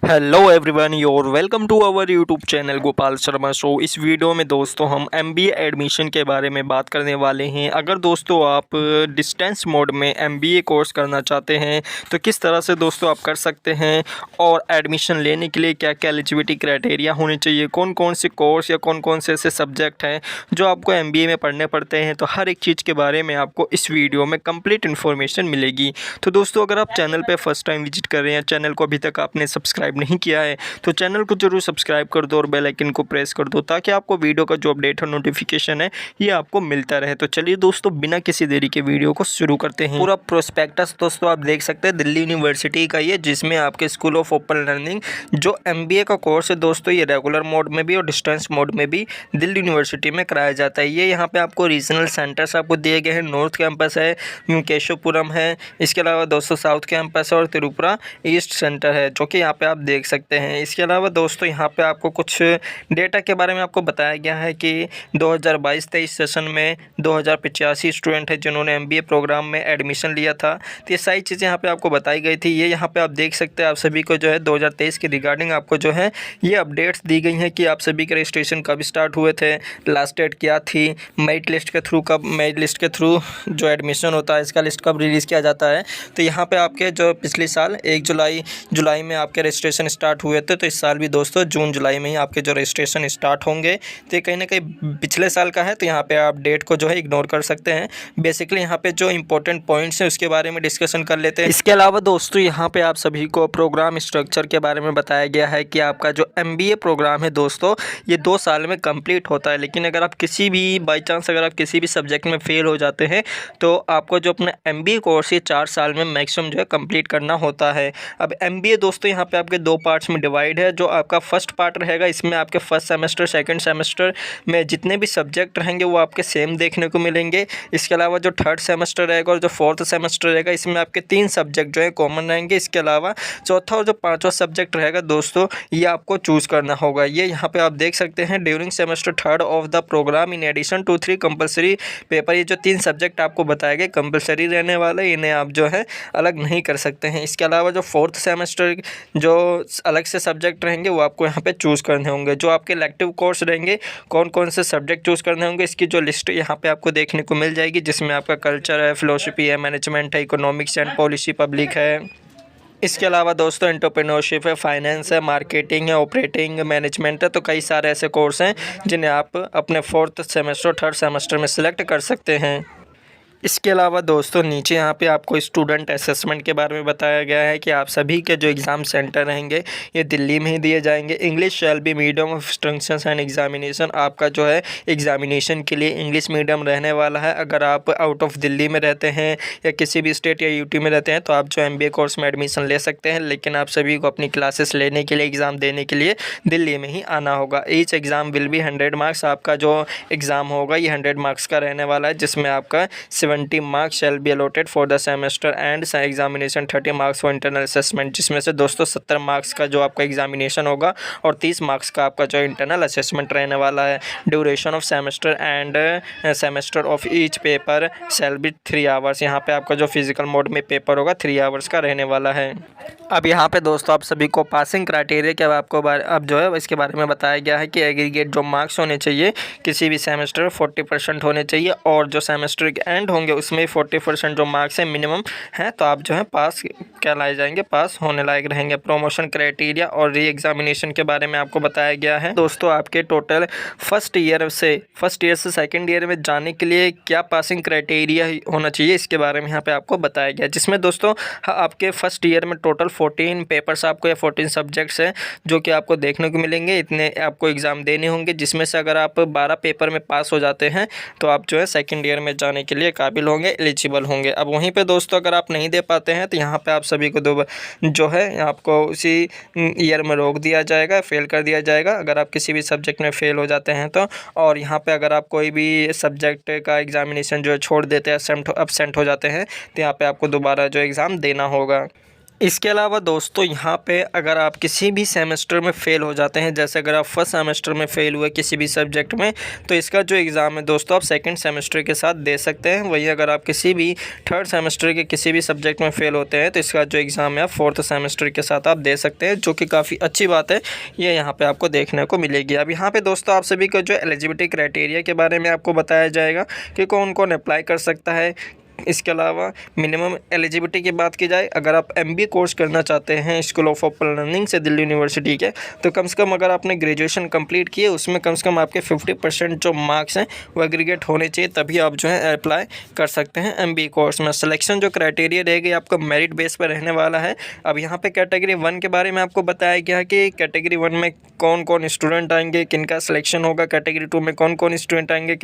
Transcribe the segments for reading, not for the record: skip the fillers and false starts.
Hello everyone, your welcome to our YouTube channel Gopal Sharma show. इस video में दोस्तों हम एमबीए एडमिशन के बारे में बात करने वाले हैं। अगर दोस्तों आप डिस्टेंस मोड में एमबीए कोर्स करना चाहते हैं तो किस तरह से दोस्तों आप कर सकते हैं, और एडमिशन लेने के लिए क्या क्या एलिजिबिलिटी क्राइटेरिया होने चाहिए, कौन कौन से कोर्स या कौन कौन से ऐसे सब्जेक्ट हैं जो आपको एमबीए में पढ़ने पड़ते हैं, तो हर एक चीज़ के बारे में आपको इस वीडियो में कंप्लीट इन्फॉर्मेशन मिलेगी। तो दोस्तों अगर आप चैनल पर फर्स्ट टाइम विजिट कर रहे हैं, चैनल को अभी तक आपने सब्सक्राइब नहीं किया है तो चैनल को जरूर सब्सक्राइब कर दो और बेल आइकन को प्रेस कर दो, ताकि आपको वीडियो का जो अपडेट और नोटिफिकेशन है ये आपको मिलता रहे। तो चलिए दोस्तों, बिना किसी देरी के वीडियो को शुरू करते हैं। पूरा प्रोस्पेक्टस दोस्तों आप देख सकते हैं दिल्ली यूनिवर्सिटी का, ये जिसमें आपके स्कूल ऑफ ओपन लर्निंग जो एमबीए का कोर्स है दोस्तों, ये रेगुलर मोड में भी और डिस्टेंस मोड में भी दिल्ली यूनिवर्सिटी में कराया जाता है। ये यहाँ पे आपको रीजनल सेंटर्स आपको दिए गए हैं। नॉर्थ कैंपस है, केशवपुरम है, इसके अलावा दोस्तों साउथ कैंपस है और त्रिपुरा ईस्ट सेंटर है, जो कि यहाँ पे आप देख सकते हैं। इसके अलावा दोस्तों यहाँ पे आपको कुछ डेटा के बारे में आपको बताया गया है कि 2022-23 सेशन में 2085 स्टूडेंट है जिन्होंने एमबीए प्रोग्राम में एडमिशन लिया था। तो ये सारी चीज़ें यहाँ पे आपको बताई गई थी। ये यहाँ पे आप देख सकते हैं। आप सभी को जो है 2023 के रिगार्डिंग आपको जो है ये अपडेट्स दी गई हैं कि आप सभी के रजिस्ट्रेशन कब स्टार्ट हुए थे, लास्ट डेट क्या थी, मेरिट लिस्ट के थ्रू जो एडमिशन होता है इसका लिस्ट कब रिलीज़ किया जाता है। तो यहाँ पर आपके जो पिछले साल 1 जुलाई में आपके रजिस्ट्रेशन स्टार्ट हुए थे, तो इस साल भी दोस्तों जून जुलाई में ही आपके जो रजिस्ट्रेशन स्टार्ट होंगे। तो ये कहीं ना कहीं पिछले साल का है, तो यहाँ पे आप डेट को जो है इग्नोर कर सकते हैं। बेसिकली यहाँ पे जो इंपॉर्टेंट पॉइंट्स हैं उसके बारे में डिस्कशन कर लेते हैं। इसके अलावा दोस्तों यहाँ पे आप सभी को प्रोग्राम स्ट्रक्चर के बारे में बताया गया है कि आपका जो एमबीए प्रोग्राम है दोस्तों ये 2 साल में कंप्लीट होता है। लेकिन अगर आप किसी भी बाई चांस अगर आप किसी भी सब्जेक्ट में फेल हो जाते हैं तो आपको जो अपना एमबीए कोर्स ये 4 साल में मैक्सिमम जो है कंप्लीट करना होता है। अब एमबीए दोस्तों यहाँ पे आपके 2 पार्ट्स में डिवाइड है। जो आपका फर्स्ट पार्ट रहेगा, इसमें आपके फर्स्ट सेमेस्टर सेकंड सेमेस्टर में जितने भी सब्जेक्ट रहेंगे वो आपके सेम देखने को मिलेंगे। इसके अलावा जो थर्ड सेमेस्टर रहेगा और जो फोर्थ सेमेस्टर रहेगा इसमें आपके 3 सब्जेक्ट जो है कॉमन रहेंगे। इसके अलावा चौथा और जो 5वां सब्जेक्ट रहेगा दोस्तों ये आपको चूज़ करना होगा। ये यहाँ पे आप देख सकते हैं during semester third of the program in addition to 3 compulsory paper. ये जो 3 सब्जेक्ट आपको बताए गए कंपलसरी रहने वाले, इन्हें आप जो है अलग नहीं कर सकते हैं। इसके अलावा जो फोर्थ सेमेस्टर जो अलग से सब्जेक्ट रहेंगे वो आपको यहाँ पे चूज़ करने होंगे। जो आपके इलेक्टिव कोर्स रहेंगे, कौन कौन से सब्जेक्ट चूज़ करने होंगे इसकी जो लिस्ट यहाँ पे आपको देखने को मिल जाएगी, जिसमें आपका कल्चर है, फिलोसफी है, मैनेजमेंट है, इकोनॉमिक्स एंड पॉलिसी पब्लिक है। इसके अलावा दोस्तों एंटरप्रेन्योरशिप है, फाइनेंस है, मार्केटिंग है, ऑपरेटिंग मैनेजमेंट है। तो कई सारे ऐसे कोर्स हैं जिन्हें आप अपने फोर्थ सेमेस्टर थर्ड सेमेस्टर में सिलेक्ट कर सकते हैं। इसके अलावा दोस्तों नीचे यहाँ पे आपको स्टूडेंट असेसमेंट के बारे में बताया गया है कि आप सभी के जो एग्ज़ाम सेंटर रहेंगे ये दिल्ली में ही दिए जाएंगे। English shall be medium of instructions and examination. आपका जो है एग्जामिनेशन के लिए इंग्लिश मीडियम रहने वाला है। अगर आप आउट ऑफ दिल्ली में रहते हैं या किसी भी स्टेट या यूटी में रहते हैं तो आप जो एमबीए कोर्स में एडमिशन ले सकते हैं, लेकिन आप सभी को अपनी क्लासेस लेने के लिए, एग्ज़ाम देने के लिए दिल्ली में ही आना होगा। Each exam will be 100 marks. आपका जो एग्ज़ाम होगा ये 100 मार्क्स का रहने वाला है, जिसमें आपका 70 marks shall be allotted for the semester and examination 30 marks for internal assessment, जिसमें से दोस्तों 70 मार्क्स का जो आपका एग्जामिनेशन होगा और 30 मार्क्स का आपका जो इंटरनल असेसमेंट रहने वाला है। Duration of semester end semester of each paper shall be 3 hours. यहाँ पे आपका जो फिजिकल मोड में पेपर होगा 3 आवर्स का रहने वाला है। अब यहाँ पे दोस्तों आप सभी को पासिंग क्राइटेरिया के आपको अब जो है इसके बारे में बताया गया है कि एग्रीगेट जो मार्क्स होने चाहिए किसी भी सेमेस्टर में 40% होने चाहिए, और जो सेमेस्टर के एंड होंगे उसमें 40% जो मार्क्स है मिनिमम है, तो आप जो है पास कहलाए जाएंगे, पास होने लायक रहेंगे। प्रमोशन क्राइटेरिया और री एग्जामिनेशन के बारे में आपको बताया गया है। दोस्तों आपके टोटल फर्स्ट ईयर से सेकंड ईयर में जाने के लिए क्या पासिंग क्राइटेरिया होना चाहिए इसके बारे में यहाँ पे आपको बताया गया, जिसमें दोस्तों आपके फर्स्ट ईयर में टोटल 14 पेपर्स आपको या 14 सब्जेक्ट्स हैं जो कि आपको देखने को मिलेंगे। इतने आपको एग्ज़ाम देने होंगे, जिसमें से अगर आप 12 पेपर में पास हो जाते हैं तो आप जो है सेकेंड ईयर में जाने के लिए काबिल होंगे, एलिजिबल होंगे। अब वहीं पे दोस्तों अगर आप नहीं दे पाते हैं तो यहाँ पे आप सभी को जो है आपको उसी ईयर में रोक दिया जाएगा, फेल कर दिया जाएगा अगर आप किसी भी सब्जेक्ट में फेल हो जाते हैं तो। और यहाँ पे अगर आप कोई भी सब्जेक्ट का एग्जामिनेशन जो है छोड़ देते हैं, एब्सेंट हो जाते हैं, तो यहाँ पे आपको दोबारा जो एग्ज़ाम देना होगा। इसके अलावा दोस्तों यहाँ पे अगर आप किसी भी सेमेस्टर में फ़ेल हो जाते हैं, जैसे अगर आप फर्स्ट सेमेस्टर में फ़ेल हुए किसी भी सब्जेक्ट में, तो इसका जो एग्ज़ाम है दोस्तों आप सेकंड सेमेस्टर के साथ दे सकते हैं। वहीं अगर आप किसी भी थर्ड सेमेस्टर के किसी भी सब्जेक्ट में फ़ेल होते हैं तो इसका जो एग्ज़ाम है आप फोर्थ सेमेस्टर के साथ आप दे सकते हैं, जो कि काफ़ी अच्छी बात है। ये यहाँ पर आपको देखने को मिलेगी। अब यहाँ पर दोस्तों आप सभी का जो एलिजिबिलिटी क्राइटेरिया के बारे में आपको बताया जाएगा कि कौन कौन अप्लाई कर सकता है। इसके अलावा मिनिमम एलिजिबिलिटी की बात की जाए, अगर आप एमबीए कोर्स करना चाहते हैं स्कूल ऑफ ओपन लर्निंग से दिल्ली यूनिवर्सिटी के, तो कम से कम अगर आपने ग्रेजुएशन कंप्लीट किए उसमें कम से कम आपके 50% जो मार्क्स हैं वो एग्रीगेट होने चाहिए, तभी आप जो है अप्लाई कर सकते हैं एमबीए कोर्स में। सिलेक्शन जो क्राइटेरिया रहेगी आपका मेरिट बेस पर रहने वाला है। अब यहाँ पर कैटेगरी 1 के बारे में आपको बताया गया कि कैटेगरी 1 में कौन कौन स्टूडेंट आएंगे, किनका सिलेक्शन होगा, कैटेगरी 2 में कौन कौन स्टूडेंट आएंगे,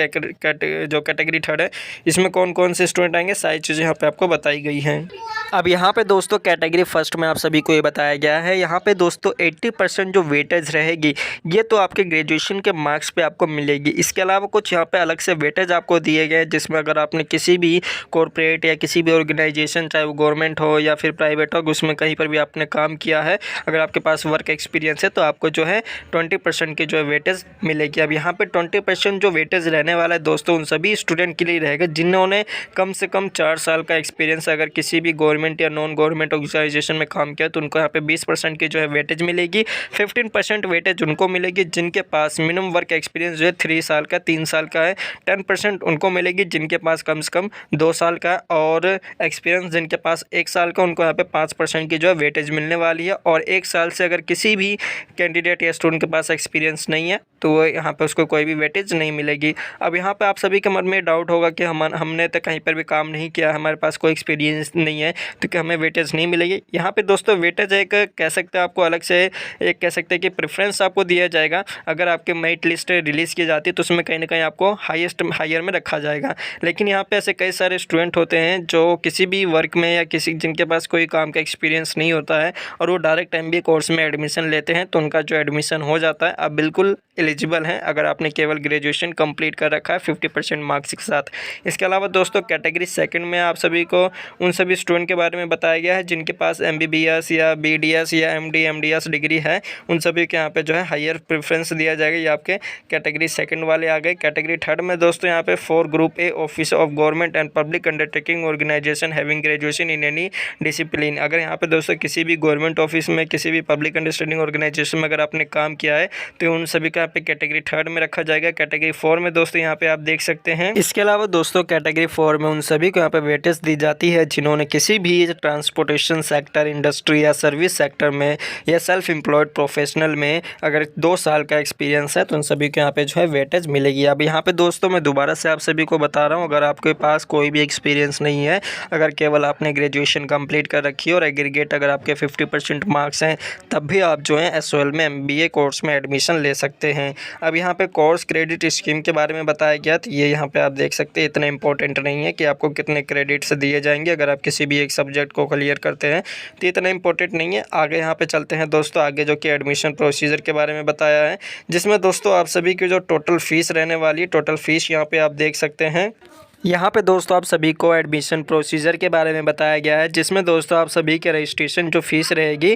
जो कैटेगरी 3 है इसमें कौन कौन से स्टूडेंट आएंगे, सारी चीज़ें यहाँ पे आपको बताई गई हैं। अब यहाँ पे दोस्तों कैटेगरी फर्स्ट में आप सभी को ये बताया गया है, यहाँ पे दोस्तों 80% जो वेटेज रहेगी ये तो आपके ग्रेजुएशन के मार्क्स पे आपको मिलेगी। इसके अलावा कुछ यहाँ पे अलग से वेटेज आपको दिए गए, जिसमें अगर आपने किसी भी कॉरपोरेट या किसी भी ऑर्गेनाइजेशन, चाहे वो गवर्नमेंट हो या फिर प्राइवेट हो, उसमें कहीं पर भी आपने काम किया है, अगर आपके पास वर्क एक्सपीरियंस है तो आपको जो है 20% की जो है वेटेज मिलेगी। अब यहाँ पर 20% जो वेटेज रहने वाला है दोस्तों उन सभी स्टूडेंट के लिए रहेगा जिन्होंने कम से कम 4 साल का एक्सपीरियंस अगर किसी भी गवर्नमेंट या नॉन गवर्नमेंट ऑर्गेनाइजेशन में काम किया तो उनको यहाँ पे 20% की जो है वेटेज मिलेगी। 15% वेटेज उनको मिलेगी जिनके पास मिनिमम वर्क एक्सपीरियंस जो है 3 साल का, 3 साल का है। 10% उनको मिलेगी जिनके पास कम से कम 2 साल का, और एक्सपीरियंस जिनके पास 1 साल का उनको यहाँ पे 5% की जो है वेटेज मिलने वाली है। और 1 साल से अगर किसी भी कैंडिडेट या स्टूडेंट के पास एक्सपीरियंस नहीं है तो वो यहाँ पे उसको कोई भी वेटेज नहीं मिलेगी। अब यहाँ पे आप सभी के मन में डाउट होगा कि हमने तो कहीं पर भी काम नहीं किया, हमारे पास कोई एक्सपीरियंस नहीं है तो क्या हमें वेटेज नहीं मिलेगी। यहाँ पे दोस्तों वेटेज एक कह सकते हैं आपको अलग से एक कह सकते हैं कि प्रेफरेंस आपको दिया जाएगा। अगर आपके मेरिट लिस्ट रिलीज़ की जाती है तो उसमें कहीं ना कहीं आपको हायर में रखा जाएगा। लेकिन यहाँ पे ऐसे कई सारे स्टूडेंट होते हैं जो किसी भी वर्क में या जिनके पास कोई काम का एक्सपीरियंस नहीं होता है और वो डायरेक्ट MBA कोर्स में एडमिशन लेते हैं, तो उनका जो एडमिशन हो जाता है। अब बिल्कुल एलिजिबल हैं अगर आपने केवल ग्रेजुएशन कंप्लीट कर रखा है 50% मार्क्स के साथ। इसके अलावा दोस्तों कैटेगरी सेकंड में आप सभी को उन सभी स्टूडेंट के बारे में बताया गया है जिनके पास MBBS या BDS या MDS डिग्री है, उन सभी के यहाँ पे जो है हायर प्रेफरेंस दिया जाएगा। ये आपके कैटेगरी सेकंड वाले आ गए। कैटेगरी थर्ड में दोस्तों यहाँ पे 4 group A office of government and public undertaking organisation having graduation in any discipline. अगर यहाँ पे दोस्तों किसी भी गवर्नमेंट ऑफिस में, किसी भी पब्लिक अंडरस्टैंडिंग ऑर्गेनाइजेशन में अगर आपने काम किया है तो उन सभी का यहाँ पे कैटेगरी थर्ड में रखा जाएगा। कैटेगरी 4 में दोस्तों यहाँ पे आप देख सकते हैं। इसके अलावा दोस्तों कैटेगरी 4 में उन सभी को यहाँ पे वेटेज दी जाती है जिन्होंने किसी भी ट्रांसपोर्टेशन सेक्टर, इंडस्ट्री या सर्विस सेक्टर में या सेल्फ एम्प्लॉयड प्रोफेशनल में अगर 2 साल का एक्सपीरियंस है तो उन सभी को यहाँ पे जो है वेटेज मिलेगी। अब यहाँ पे दोस्तों मैं दोबारा से आप सभी को बता रहा हूँ, अगर आपके पास कोई भी एक्सपीरियंस नहीं है, अगर केवल आपने ग्रेजुएशन कंप्लीट कर रखी है और एग्रीगेट अगर आपके 50% मार्क्स हैं, तब भी आप जो है SOL में MBA कोर्स में एडमिशन ले सकते हैं। अब यहाँ पे कोर्स क्रेडिट स्कीम के बारे में बताया गया, तो ये यहाँ पे आप देख सकते हैं। इतना इंपॉर्टेंट नहीं है कि आपको कितने क्रेडिट्स दिए जाएंगे अगर आप किसी भी एक सब्जेक्ट को क्लियर करते हैं, तो इतना इंपॉर्टेंट नहीं है। आगे यहाँ पे चलते हैं दोस्तों, आगे जो कि एडमिशन प्रोसीजर के बारे में बताया है, जिसमें दोस्तों आप सभी की जो टोटल फीस रहने वाली है, टोटल फीस यहाँ पे आप देख सकते हैं। यहाँ पे दोस्तों आप सभी को एडमिशन प्रोसीजर के बारे में बताया गया है, जिसमें दोस्तों आप सभी के रजिस्ट्रेशन जो फीस रहेगी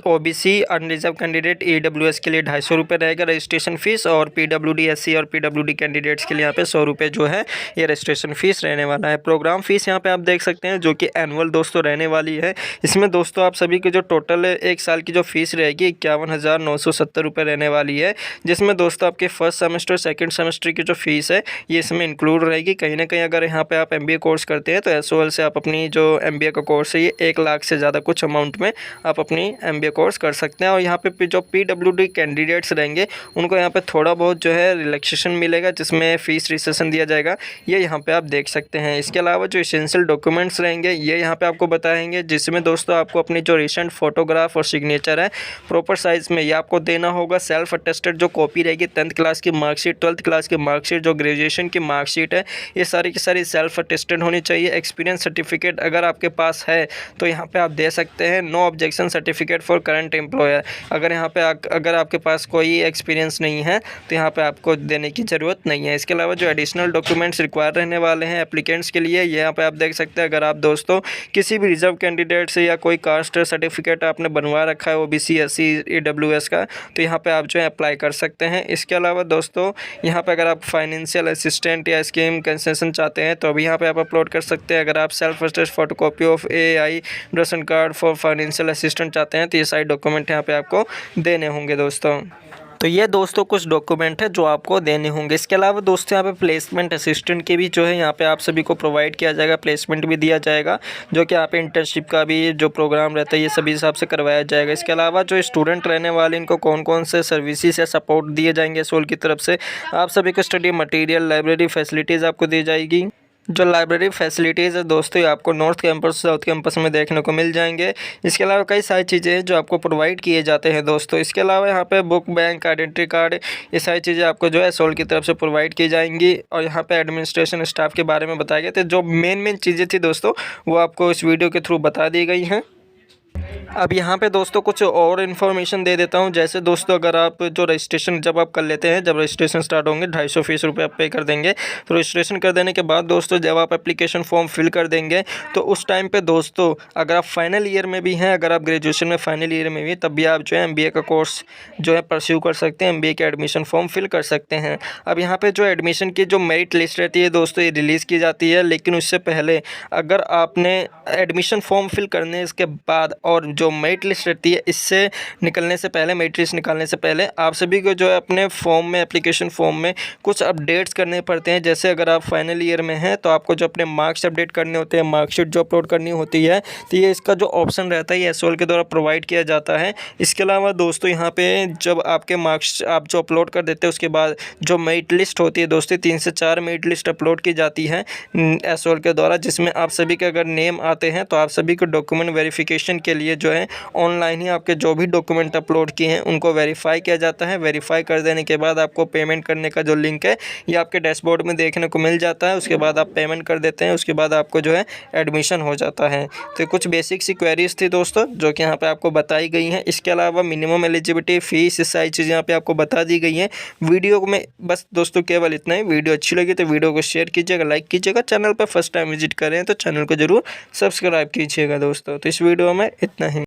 OBC अनरिजर्व कैंडिडेट EWS के लिए 250 रुपये रहेगा रजिस्ट्रेशन फ़ीस, और PWD SC और PWD कैंडिडेट्स के लिए यहाँ पे 100 रुपये जो है ये रजिस्ट्रेशन फ़ीस रहने वाला है। प्रोग्राम फ़ीस यहाँ पे आप देख सकते हैं जो कि एनुअल दोस्तों रहने वाली है। इसमें दोस्तों आप सभी की जो टोटल 1 साल की जो फ़ीस रहेगी 51,970 रुपये रहने वाली है, जिसमें दोस्तों आपके फर्स्ट सेमेस्टर, सेकेंड सेमेस्टर की जो फ़ीस है ये इसमें इंक्लूड रहेगी। कहीं ना कहीं अगर यहाँ पे आप MBA कोर्स करते हैं तो SOL से आप अपनी जो MBA का कोर्स है ये 1 लाख से ज़्यादा कुछ अमाउंट में आप अपनी MBA कोर्स कर सकते हैं। और यहाँ पे जो PWD कैंडिडेट्स रहेंगे उनको यहाँ पे थोड़ा बहुत जो है रिलैक्सेशन मिलेगा, जिसमें फ़ीस रिसेशन दिया जाएगा, ये यहाँ पे आप देख सकते हैं। इसके अलावा जो एसेंशियल डॉक्यूमेंट्स रहेंगे ये यहाँ पे आपको बताएंगे, जिसमें दोस्तों आपको अपनी जो रिसेंट फोटोग्राफ और सिग्नेचर है प्रॉपर साइज़ में ये आपको देना होगा। सेल्फ अटेस्टेड जो कॉपी रहेगी 10th क्लास की मार्कशीट, 12th क्लास की मार्कशीट, जो ग्रेजुएशन की मार्कशीट है, ये ये सारी की सारी सेल्फ अटेस्टेड होनी चाहिए। एक्सपीरियंस सर्टिफिकेट अगर आपके पास है तो यहाँ पे आप दे सकते हैं। No objection certificate for current employer, अगर यहाँ पे अगर आपके पास कोई एक्सपीरियंस नहीं है तो यहाँ पे आपको देने की ज़रूरत नहीं है। इसके अलावा जो एडिशनल डॉक्यूमेंट्स रिक्वायर रहने वाले हैं एप्लीकेंट्स के लिए, यहाँ पे आप देख सकते हैं। अगर आप दोस्तों किसी भी रिजर्व कैंडिडेट से या कोई कास्ट सर्टिफिकेट आपने बनवा रखा है OBC SC EWS का, तो यहाँ पे आप जो है अप्लाई कर सकते हैं। इसके अलावा दोस्तों यहाँ पे अगर आप फाइनेंशियल असिस्टेंट या स्कीम कंसेशन चाहते हैं तो अभी यहाँ पे आप अपलोड कर सकते हैं। अगर आप self attest photocopy of AAI ration card for financial assistant चाहते हैं तो ये सारे डॉक्यूमेंट यहाँ पे आपको देने होंगे दोस्तों। तो ये दोस्तों कुछ डॉक्यूमेंट है जो आपको देने होंगे। इसके अलावा दोस्तों यहाँ पे प्लेसमेंट असिस्टेंट के भी जो है यहाँ पे आप सभी को प्रोवाइड किया जाएगा, प्लेसमेंट भी दिया जाएगा, जो कि यहाँ पे इंटर्नशिप का भी जो प्रोग्राम रहता है ये सभी हिसाब से करवाया जाएगा। इसके अलावा जो स्टूडेंट रहने वाले इनको कौन कौन से सर्विसेज या सपोर्ट दिए जाएंगे सोल की तरफ से, आप सभी को स्टडी मटीरियल, लाइब्रेरी फैसिलिटीज़ आपको दी जाएगी। जो लाइब्रेरी फैसिलिटीज़ है दोस्तों ये आपको नॉर्थ कैंपस साउथ कैंपस में देखने को मिल जाएंगे। इसके अलावा कई सारी चीज़ें हैं जो आपको प्रोवाइड किए जाते हैं दोस्तों। इसके अलावा यहाँ पे बुक बैंक, आइडेंटिटी कार्ड, ये सारी चीज़ें आपको जो है सोल की तरफ से प्रोवाइड की जाएंगी। और यहाँ पे एडमिनिस्ट्रेशन स्टाफ के बारे में बताया गया था। जो मेन चीज़ें थी दोस्तों वो आपको इस वीडियो के थ्रू बता दी गई हैं। अब यहाँ पे दोस्तों कुछ और इन्फॉर्मेशन दे देता हूँ। जैसे दोस्तों अगर आप जो रजिस्ट्रेशन जब आप कर लेते हैं, जब रजिस्ट्रेशन स्टार्ट होंगे 250 फीस रुपये आप पे कर देंगे। तो रजिस्ट्रेशन कर देने के बाद दोस्तों जब आप एप्लीकेशन फॉर्म फिल कर देंगे तो उस टाइम पे दोस्तों अगर आप फाइनल ईयर में भी हैं, अगर आप ग्रेजुएशन में फाइनल ईयर में भी, तब भी आप जो है MBA का कोर्स जो है परस्यू कर सकते हैं, MBA के एडमिशन फॉर्म फिल कर सकते हैं। अब यहाँ पर जो एडमिशन की जो मेरिट लिस्ट रहती है दोस्तों ये रिलीज़ की जाती है, लेकिन उससे पहले अगर आपने एडमिशन फॉर्म फिल करने इसके बाद और जो मेरिट लिस्ट रहती है इससे निकलने से पहले, मेरिट लिस्ट निकालने से पहले आप सभी को जो है अपने फॉर्म में, एप्लीकेशन फॉर्म में कुछ अपडेट्स करने पड़ते हैं। जैसे अगर आप फाइनल ईयर में हैं तो आपको जो अपने मार्क्स अपडेट करने होते हैं, मार्कशीट जो अपलोड करनी होती है, तो ये इसका जो ऑप्शन रहता है ये SOL के द्वारा प्रोवाइड किया जाता है। इसके अलावा दोस्तों यहाँ पे जब आपके मार्क्स आप जो अपलोड कर देते हैं उसके बाद जो मेरिट लिस्ट होती है दोस्तों 3 से 4 मेरिट लिस्ट अपलोड की जाती है SOL के द्वारा, जिसमें आप सभी के अगर नेम आते हैं तो आप सभी को डॉक्यूमेंट वेरिफिकेशन के लिए जो है ऑनलाइन ही आपके जो भी डॉक्यूमेंट अपलोड किए हैं उनको वेरीफाई किया जाता है। वेरीफाई कर देने के बाद आपको पेमेंट करने का जो लिंक है ये आपके डैशबोर्ड में देखने को मिल जाता है। उसके बाद आप पेमेंट कर देते हैं, उसके बाद आपको जो है एडमिशन हो जाता है। तो कुछ बेसिक सी क्वेरीज थी दोस्तों जो कि यहाँ पे आपको बताई गई हैं। इसके अलावा मिनिमम एलिजिबिलिटी, फीस, सारी चीज़ें यहाँ पे आपको बता दी गई हैं वीडियो में। बस दोस्तों केवल इतना ही। वीडियो अच्छी लगी तो वीडियो को शेयर कीजिएगा, लाइक कीजिएगा। चैनल पर फर्स्ट टाइम विजिट करें तो चैनल को जरूर सब्सक्राइब कीजिएगा दोस्तों। तो इस वीडियो में इतना ही।